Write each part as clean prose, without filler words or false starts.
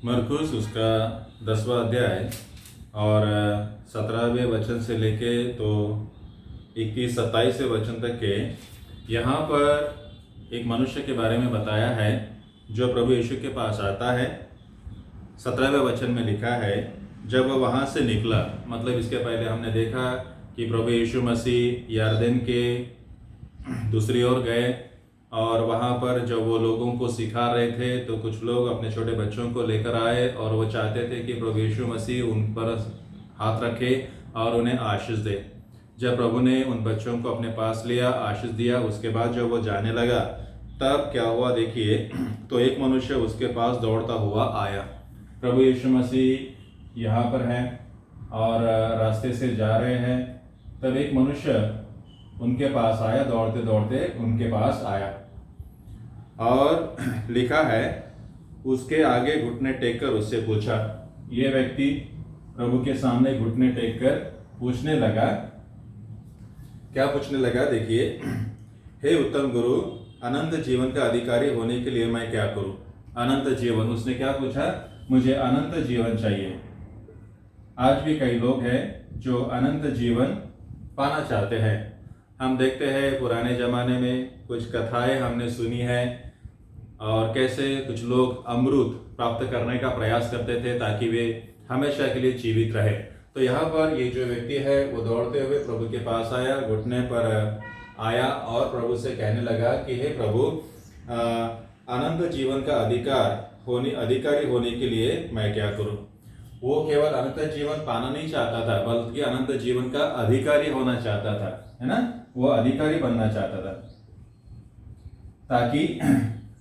मरकुस उसका 10वां अध्याय और 17वें वचन से लेके तो 21-27 वचन तक के यहाँ पर एक मनुष्य के बारे में बताया है जो प्रभु यीशु के पास आता है। 17वें वचन में लिखा है, जब वह वहाँ से निकला, मतलब इसके पहले हमने देखा कि प्रभु यीशु मसीह यरदन के दूसरी ओर गए और वहाँ पर जब वो लोगों को सिखा रहे थे तो कुछ लोग अपने छोटे बच्चों को लेकर आए और वो चाहते थे कि प्रभु यीशु मसीह उन पर हाथ रखे और उन्हें आशीष दे। जब प्रभु ने उन बच्चों को अपने पास लिया, आशीष दिया, उसके बाद जब वो जाने लगा तब क्या हुआ देखिए, तो एक मनुष्य उसके पास दौड़ता हुआ आया। प्रभु यीशु मसीह यहाँ पर हैं और रास्ते से जा रहे हैं, तब एक मनुष्य उनके पास आया, दौड़ते दौड़ते उनके पास आया और लिखा है उसके आगे घुटने टेककर उससे पूछा। ये व्यक्ति प्रभु के सामने घुटने टेककर पूछने लगा, क्या पूछने लगा देखिए, हे उत्तम गुरु, अनंत जीवन का अधिकारी होने के लिए मैं क्या करूं? अनंत जीवन, उसने क्या पूछा? मुझे अनंत जीवन चाहिए। आज भी कई लोग हैं जो अनंत जीवन पाना चाहते हैं। हम देखते हैं पुराने ज़माने में कुछ कथाएं हमने सुनी है और कैसे कुछ लोग अमृत प्राप्त करने का प्रयास करते थे ताकि वे हमेशा के लिए जीवित रहे। तो यहाँ पर ये जो व्यक्ति है वो दौड़ते हुए प्रभु के पास आया, घुटने पर आया और प्रभु से कहने लगा कि हे प्रभु, अनंत जीवन का अधिकारी होने के लिए मैं क्या करूं? वो केवल अनंत जीवन पाना नहीं चाहता था, बल्कि अनंत जीवन का अधिकारी होना चाहता था, है ना? वो अधिकारी बनना चाहता था ताकि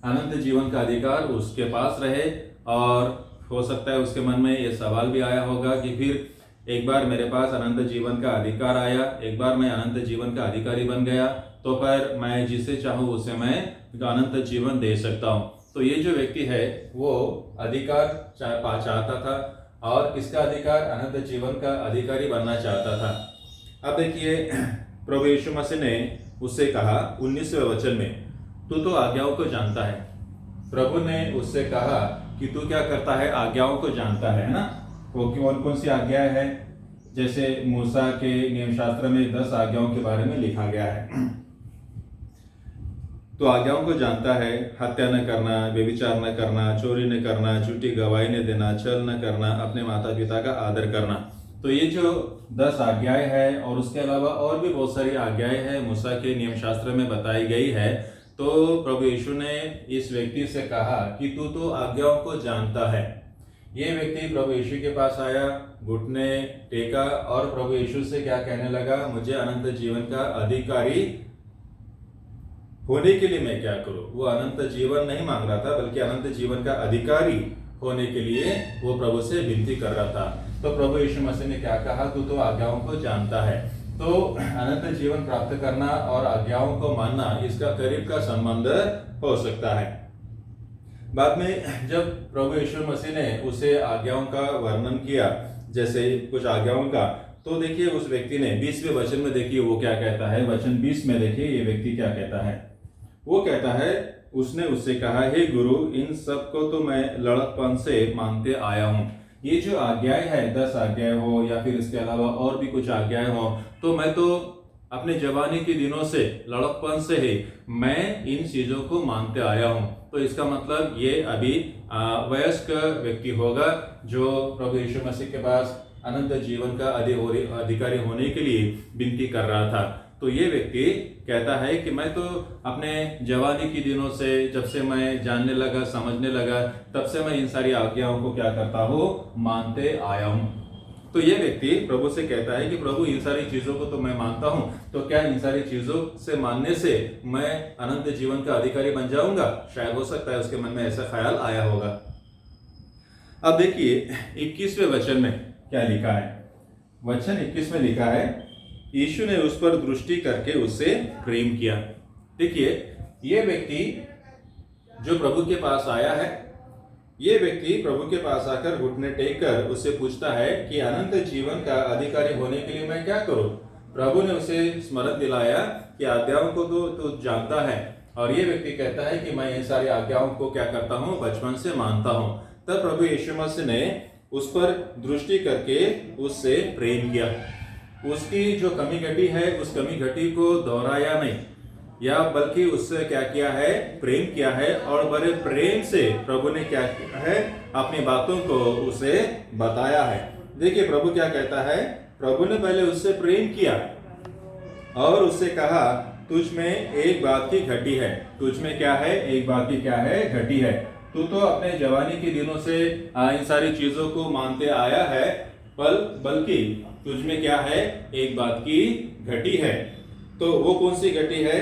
अनंत जीवन का अधिकार उसके पास रहे। और हो सकता है उसके मन में ये सवाल भी आया होगा कि फिर एक बार मेरे पास अनंत जीवन का अधिकार आया, एक बार मैं अनंत जीवन का अधिकारी बन गया, तो फिर मैं जिसे चाहूँ उसे मैं अनंत जीवन दे सकता हूँ। तो ये जो व्यक्ति है वो अधिकार चाहता था और किसका अधिकार? अनंत जीवन का अधिकारी बनना चाहता था। अब देखिए, प्रभु यीशु मसीह ने उससे कहा 19वें वचन में, तू तो आज्ञाओं को जानता है। प्रभु ने उससे कहा कि तू क्या करता है? आज्ञाओं को जानता है ना? वो कौन कौन सी आज्ञाएं हैं? जैसे मूसा के नियम शास्त्र में 10 आज्ञाओं के बारे में लिखा गया है। तो आज्ञाओं को जानता है, हत्या न करना, व्यभिचार न करना, चोरी न करना, झूठी गवाही न देना, छल न करना, अपने माता पिता का आदर करना। तो ये जो 10 आज्ञाएं हैं और उसके अलावा और भी बहुत सारी आज्ञाएं हैं मूसा के नियम शास्त्र में बताई गई है। तो प्रभु यीशु ने इस व्यक्ति से कहा कि तू तो आज्ञाओं को जानता है। ये व्यक्ति प्रभु यीशु के पास आया, घुटने टेका और प्रभु यीशु से क्या कहने लगा? मुझे अनंत जीवन का अधिकारी होने के लिए मैं क्या करूं? वो अनंत जीवन नहीं मांग रहा था, बल्कि अनंत जीवन का अधिकारी होने के लिए वो प्रभु से विनती कर रहा था। तो प्रभु यीशु मसीह ने क्या कहा? तू तो आज्ञाओं को जानता है। तो अनंत जीवन प्राप्त करना और आज्ञाओं को मानना, इसका करीब का संबंध हो सकता है। बाद में जब प्रभु यीशु मसीह ने उसे आज्ञाओं का वर्णन किया, जैसे कुछ आज्ञाओं का, तो देखिए उस व्यक्ति ने 20वें वचन में देखिए वो क्या कहता है। वचन 20 में देखिए ये व्यक्ति क्या कहता है। वो कहता है, उसने उससे कहा, हे गुरु, इन सब को तो मैं लड़कपन से मानते आया हूँ। ये जो आज्ञाएं हैं, 10 आज्ञाएं हो या फिर इसके अलावा और भी कुछ आज्ञाएं हो, तो मैं तो अपने जवानी के दिनों से, लड़कपन से ही मैं इन चीजों को मानते आया हूँ। तो इसका मतलब ये अभी वयस्क व्यक्ति होगा जो प्रभु यीशु मसीह के पास अनंत जीवन का अधिकारी होने के लिए विनती कर रहा था। तो ये व्यक्ति कहता है कि मैं तो अपने जवानी के दिनों से, जब से मैं जानने लगा, समझने लगा, तब से मैं इन सारी आज्ञाओं को क्या करता हूँ? मानते आया हूँ। तो ये व्यक्ति प्रभु से कहता है कि प्रभु, इन सारी चीजों को तो मैं मानता हूँ, तो क्या इन सारी चीजों से मानने से मैं अनंत जीवन का अधिकारी बन जाऊंगा? शायद हो सकता है उसके मन में ऐसा ख्याल आया होगा। अब देखिए 21वें वचन में क्या लिखा है। वचन 21 में लिखा है, यीशु ने उस पर दृष्टि करके उससे प्रेम किया। देखिए, ये व्यक्ति जो प्रभु के पास आया है, ये व्यक्ति प्रभु के पास आकर घुटने टेक कर उससे पूछता है कि अनंत जीवन का अधिकारी होने के लिए मैं क्या करूं? प्रभु ने उसे स्मरण दिलाया कि आज्ञाओं को तो जानता है, और ये व्यक्ति कहता है कि मैं इन सारी आज्ञाओं को क्या करता हूँ? बचपन से मानता हूँ। तब प्रभु यीशु मसीह ने उस पर दृष्टि करके उससे प्रेम किया। उसकी जो कमी घटी है उस कमी घटी को दोहराया नहीं, या बल्कि उससे क्या किया है, प्रेम किया है। और बड़े प्रेम से प्रभु ने क्या किया है, अपनी बातों को उसे बताया है। देखिए प्रभु क्या कहता है, प्रभु ने पहले उससे प्रेम किया और उससे कहा तुझ में एक बात की घटी है। तुझ में क्या है, एक बात की क्या है, घटी है। तू तो अपने जवानी के दिनों से इन सारी चीजों को मानते आया है, बल्कि तुझ में क्या है, एक बात की घटी है। तो वो कौन सी घटी है,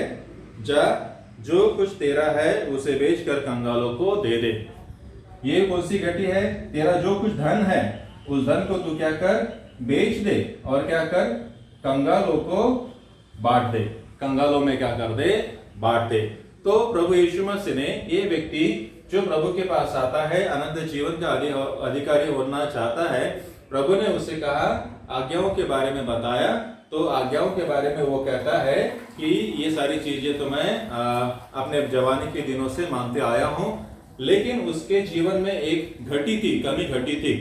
जो कुछ तेरा है उसे बेचकर कंगालों को दे दे। ये कौन सी घटी है, तेरा जो कुछ धन है उस धन को तू क्या कर, बेच दे और क्या कर, कंगालों को बांट दे। कंगालों में क्या कर दे, बांट दे। तो प्रभु यीशु मसीह ने, ये व्यक्ति जो प्रभु के पास आता है, अनंत जीवन का अधिकारी होना चाहता है, प्रभु ने उसे कहा, आज्ञाओं के बारे में बताया। तो आज्ञाओं के बारे में वो कहता है कि ये सारी चीजें तो मैं अपने जवानी के दिनों से मानते आया हूं, लेकिन उसके जीवन में एक घटी थी, कमी घटी थी।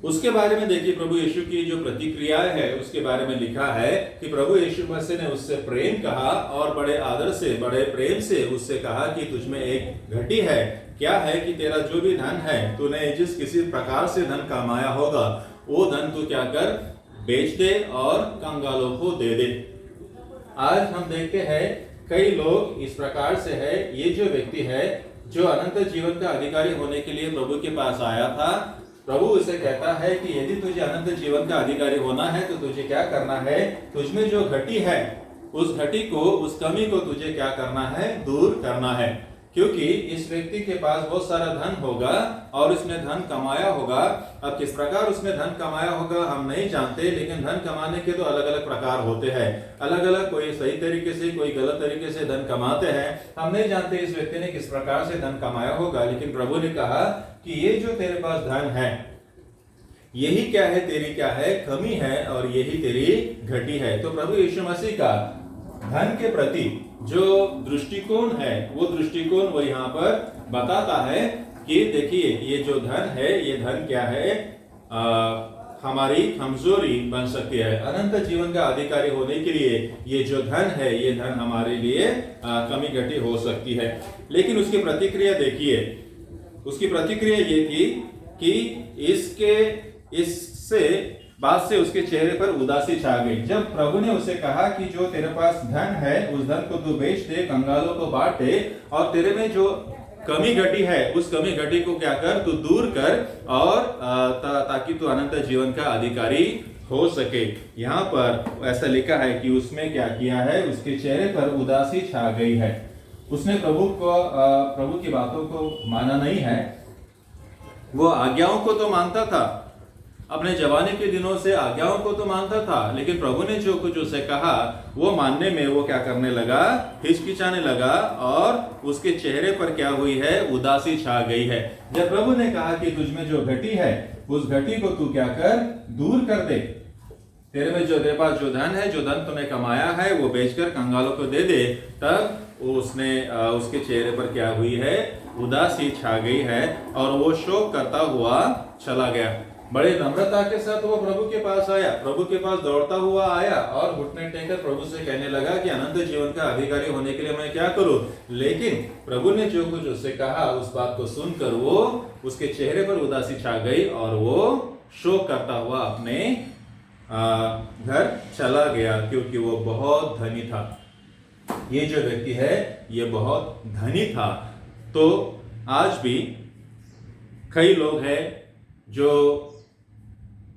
उसके बारे में देखिए प्रभु यीशु की जो प्रतिक्रियाएं है उसके बारे में लिखा है कि प्रभु यीशु मसीह ने उससे प्रेम कहा और बड़े आदर से, बड़े प्रेम से उससे कहा कि तुझ में एक घटी है। क्या है कि तेरा जो भी धन है, तूने जिस किसी प्रकार से धन कमाया होगा, वो धन तू क्या कर, बेच दे और कंगालों को दे दे। आज हम देखते हैं कई लोग इस प्रकार से है। ये जो व्यक्ति है जो अनंत जीवन का अधिकारी होने के लिए प्रभु के पास आया था, प्रभु उसे कहता है कि यदि तुझे अनंत जीवन का अधिकारी होना है तो तुझे क्या करना है, तुझमें जो घटी है उस घटी को, उस कमी को तुझे क्या करना है, दूर करना है। क्योंकि इस व्यक्ति के पास बहुत सारा धन होगा और उसने धन कमाया होगा। अब किस प्रकार उसने धन कमाया होगा हम नहीं जानते, लेकिन धन कमाने के तो अलग अलग प्रकार होते हैं। अलग अलग, कोई सही तरीके से, कोई गलत तरीके से धन कमाते हैं। हम नहीं जानते इस व्यक्ति ने किस प्रकार से धन कमाया होगा, लेकिन प्रभु ने कहा कि ये जो तेरे पास धन है, यही क्या है, तेरी क्या है, कमी है, और यही तेरी घटी है। तो प्रभु यीशु मसीह का धन के प्रति जो दृष्टिकोण है, वो दृष्टिकोण वो यहाँ पर बताता है कि देखिए ये जो धन है, ये धन क्या है, हमारी कमजोरी बन सकती है। अनंत जीवन का अधिकारी होने के लिए ये जो धन है, ये धन हमारे लिए कमी घटी हो सकती है। लेकिन उसकी प्रतिक्रिया देखिए, उसकी प्रतिक्रिया ये थी कि इससे बात से उसके चेहरे पर उदासी छा गई। जब प्रभु ने उसे कहा कि जो तेरे पास धन है उस धन को तू बेच दे, कंगालों को बांट दे, और तेरे में जो कमी घटी है उस कमी घटी को क्या कर, तू दूर कर, और ताकि तू अनंत जीवन का अधिकारी हो सके। यहाँ पर ऐसा लिखा है कि उसमें क्या किया है, उसके चेहरे पर उदासी छा गई है। उसने प्रभु की बातों को माना नहीं है। वो आज्ञाओं को तो मानता था, अपने जवानी के दिनों से आज्ञाओं को तो मानता था, लेकिन प्रभु ने जो कुछ उसे कहा वो मानने में वो क्या करने लगा, हिचकिचाने लगा, और उसके चेहरे पर क्या हुई है, उदासी छा गई है। जब प्रभु ने कहा कि तुझ में जो घटी है उस घटी को तू क्या कर, दूर कर दे। तेरे पास जो धन है, जो धन तूने कमाया है, वो बेचकर कंगालों को दे दे। तब उसके चेहरे पर क्या हुई है, उदासी छा गई है, और वो शोक करता हुआ चला गया। बड़े नम्रता के साथ वो प्रभु के पास आया, प्रभु के पास दौड़ता हुआ आया और घुटने टेककर प्रभु से कहने लगा कि अनंत जीवन का अधिकारी होने के लिए मैं क्या करूं। लेकिन प्रभु ने जो कुछ उससे कहा, उस बात को सुनकर वो, उसके चेहरे पर उदासी छा गई और वो शोक करता हुआ अपने घर चला गया, क्योंकि वो बहुत धनी था। ये जो व्यक्ति है ये बहुत धनी था। तो आज भी कई लोग हैं जो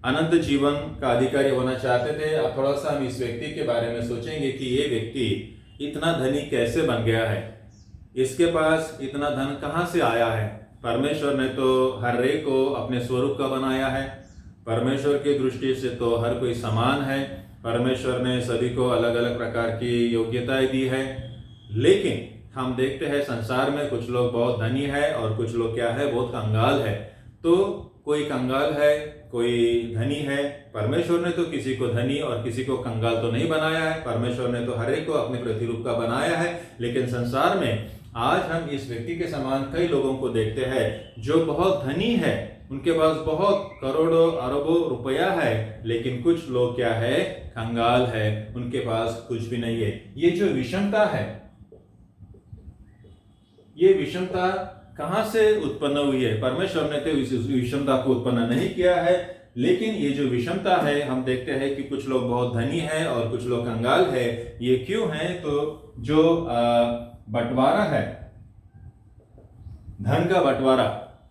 अनंत जीवन का अधिकारी होना चाहते थे। अब थोड़ा सा हम इस व्यक्ति के बारे में सोचेंगे कि ये व्यक्ति इतना धनी कैसे बन गया है, इसके पास इतना धन कहाँ से आया है। परमेश्वर ने तो हर एक को अपने स्वरूप का बनाया है। परमेश्वर की दृष्टि से तो हर कोई समान है। परमेश्वर ने सभी को अलग अलग प्रकार की योग्यताएं दी है। लेकिन हम देखते हैं संसार में कुछ लोग बहुत धनी है और कुछ लोग क्या है, बहुत कंगाल है। तो कोई कंगाल है, कोई धनी है। परमेश्वर ने तो किसी को धनी और किसी को कंगाल तो नहीं बनाया है। परमेश्वर ने तो हर एक को अपने प्रतिरूप का बनाया है। लेकिन संसार में आज हम इस व्यक्ति के समान कई लोगों को देखते हैं जो बहुत धनी है, उनके पास बहुत करोड़ों अरबों रुपया है, लेकिन कुछ लोग क्या है, कंगाल है, उनके पास कुछ भी नहीं है। ये जो विषमता है, ये विषमता कहां से उत्पन्न हुई है? परमेश्वर ने तो इस विषमता को उत्पन्न नहीं किया है, लेकिन ये जो विषमता है हम देखते हैं कि कुछ लोग बहुत धनी है और कुछ लोग कंगाल है। ये क्यों है? तो जो बंटवारा है, धन का बंटवारा,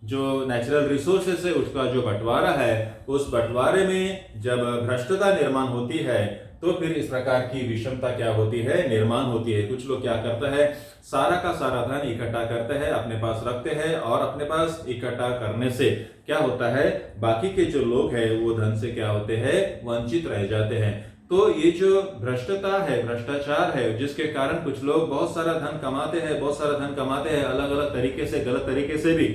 जो नेचुरल रिसोर्सेस है उसका जो बंटवारा है, उस बंटवारे में जब भ्रष्टता निर्माण होती है तो फिर इस प्रकार की विषमता क्या होती है, निर्माण होती है। कुछ लोग क्या करते हैं, सारा का सारा धन इकट्ठा करते हैं, अपने पास रखते हैं, और अपने पास इकट्ठा करने से क्या होता है, बाकी के जो लोग हैं वो धन से क्या होते हैं, वंचित रह जाते हैं। तो ये जो भ्रष्टता है, भ्रष्टाचार है, जिसके कारण कुछ लोग बहुत सारा धन कमाते हैं, बहुत सारा धन कमाते हैं, अलग अलग तरीके से, गलत तरीके से भी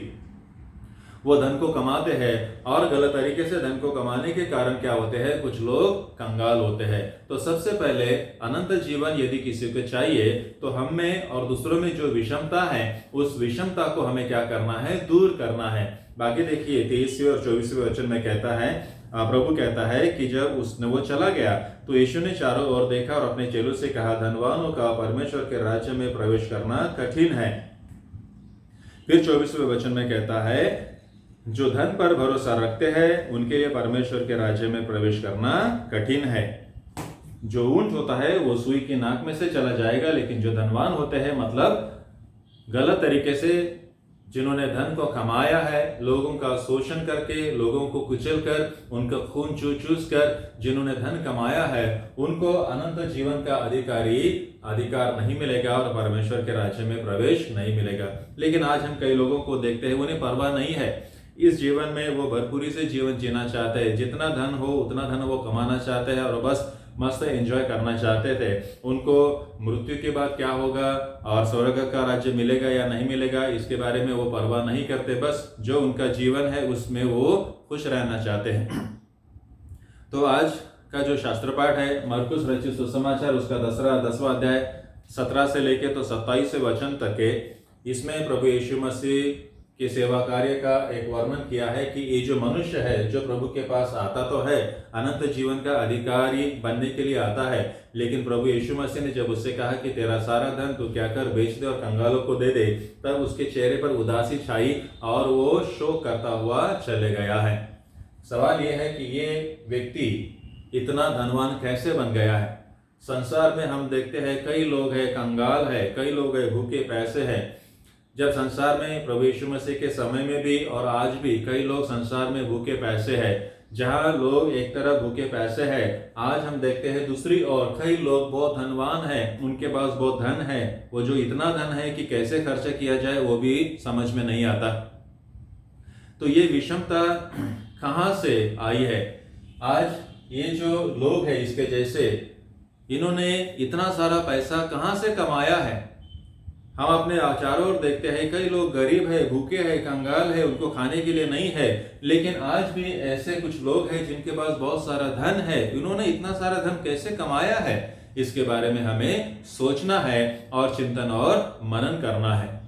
वो धन को कमाते हैं, और गलत तरीके से धन को कमाने के कारण क्या होते हैं, कुछ लोग कंगाल होते हैं। तो सबसे पहले अनंत जीवन यदि किसी को चाहिए तो हम में और दूसरों में जो विषमता है, उस विषमता को हमें क्या करना है, दूर करना है। बाकी देखिए 23वें और 24वें वचन में कहता है, प्रभु कहता है कि जब वो चला गया तो यीशु ने चारों ओर देखा और अपने चेलों से कहा, धनवानों का परमेश्वर के राज्य में प्रवेश करना कठिन है। फिर 24वें वचन में कहता है, जो धन पर भरोसा रखते हैं उनके लिए परमेश्वर के राज्य में प्रवेश करना कठिन है। जो ऊंट होता है वो सुई की नाक में से चला जाएगा, लेकिन जो धनवान होते हैं, मतलब गलत तरीके से जिन्होंने धन को कमाया है, लोगों का शोषण करके, लोगों को कुचल कर, उनका खून चूस कर जिन्होंने धन कमाया है, उनको अनंत जीवन का अधिकार नहीं मिलेगा और परमेश्वर के राज्य में प्रवेश नहीं मिलेगा। लेकिन आज हम कई लोगों को देखते हैं, उन्हें परवाह नहीं है, इस जीवन में वो भरपूरी से जीवन जीना चाहते हैं, जितना धन हो उतना धन वो कमाना चाहते हैं और बस मस्त एंजॉय करना चाहते थे। उनको मृत्यु के बाद क्या होगा और स्वर्ग का राज्य मिलेगा या नहीं मिलेगा, इसके बारे में वो परवाह नहीं करते, बस जो उनका जीवन है उसमें वो खुश रहना चाहते हैं। तो आज का जो शास्त्र पाठ है, मरकुस रचित सुसमाचार, उसका 10वां अध्याय 17 से लेके तो 27 वचन तक के, इसमें प्रभु यीशु मसीह की सेवा कार्य का एक वर्णन किया है कि ये जो मनुष्य है, जो प्रभु के पास आता तो है, अनंत जीवन का अधिकारी बनने के लिए आता है, लेकिन प्रभु यीशु मसीह ने जब उससे कहा कि तेरा सारा धन तू क्या कर, बेच दे और कंगालों को दे दे, तब उसके चेहरे पर उदासी छाई और वो शोक करता हुआ चले गया है। सवाल यह है कि ये व्यक्ति इतना धनवान कैसे बन गया है? संसार में हम देखते हैं कई लोग हैं कंगाल है, कई लोग हैं भूखे पैसे हैं। जब संसार में प्रभु यीशु मसीह के समय में भी और आज भी कई लोग संसार में भूखे पैसे हैं। जहां लोग एक तरफ भूखे पैसे हैं, आज हम देखते हैं दूसरी ओर कई लोग बहुत धनवान हैं, उनके पास बहुत धन है, वो जो इतना धन है कि कैसे खर्च किया जाए वो भी समझ में नहीं आता। तो ये विषमता कहां से आई है? आज ये जो लोग हैं इसके जैसे, इन्होंने इतना सारा पैसा कहां से कमाया है? हम अपने चारों ओर देखते हैं कई लोग गरीब है, भूखे है, कंगाल है, उनको खाने के लिए नहीं है, लेकिन आज भी ऐसे कुछ लोग हैं जिनके पास बहुत सारा धन है। इन्होंने इतना सारा धन कैसे कमाया है? इसके बारे में हमें सोचना है और चिंतन और मनन करना है।